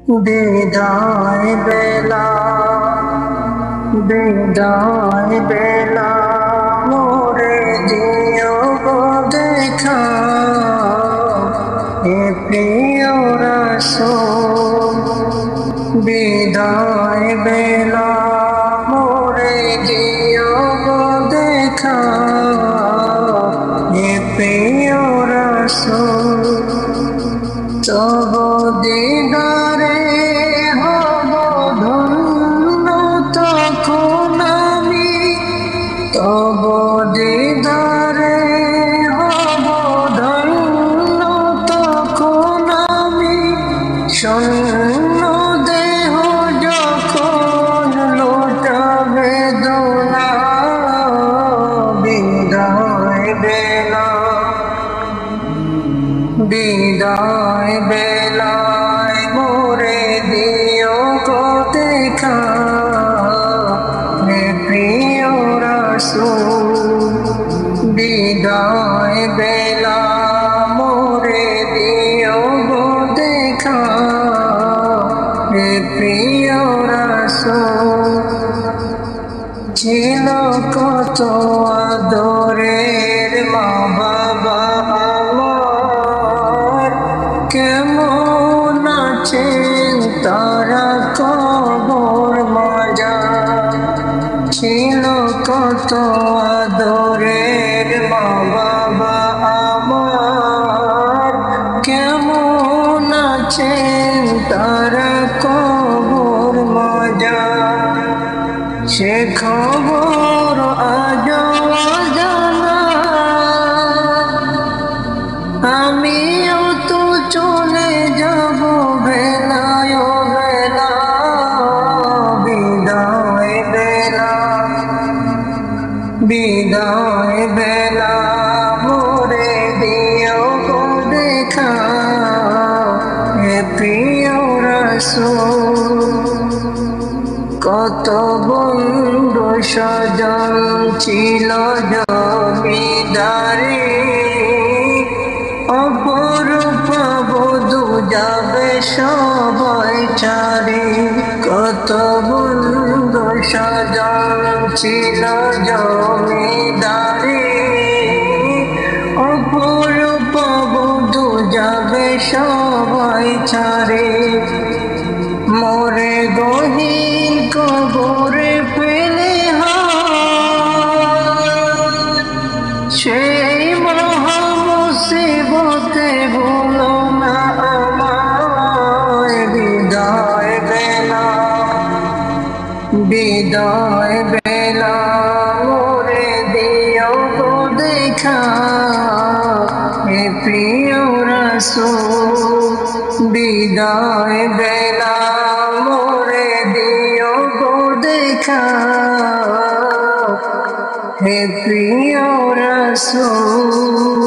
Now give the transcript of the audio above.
বিদায় বেলা বিদায় বেলা মোরে দিও গো দেখা হে প্রিয় রাসূল বিদায় বেলা মোরে দিও গো দেখা হে প্রিয় রাসূল তব দিদারে হব ধন্য তখন আমি তব দিদারে হব ধন্য তখন আমি শূন্য দেহ যখন লোটাবে দোলা বিদায় বেলা বিদায় বেলায় মোরে দিও গো দেখা হে প্রিয় রাসূল বিদায় বেলা মোরে দিও গো দেখা হে প্রিয় রাসূল ছিল কত আদরের মা বাবা কেমন আছেন তারা কবর মজা ছিল কত আদরের মা বাবা আমার কেমন আছেন তারা কবর মজা সে খবর আজ অজানা আমিও তো চলে যাব বেলায় বেলা বিদায় বেলা বিদায় বেলা মোরে দিও গো দেখা হে প্রিয় রাসূল কত বন্ধু সজন ছিল জমিদারি অপরূপ বধূ যাবে সবাই ছাড়ি কত বন্ধু সজন ছিল জমিদারি অপরূপ বধূ যাবে সবাই ছাড়ি মোরে গহীন কবরে ফেলে সেই মহা মুসিবতে ভুলো না আমায় বিদায় বেলা বিদায় বেলা মোরে দিও গো দেখা হে প্রিয় রাসূল বিদায় বেলা মোরে দিও গো দেখা হে প্রিয় রাসূল।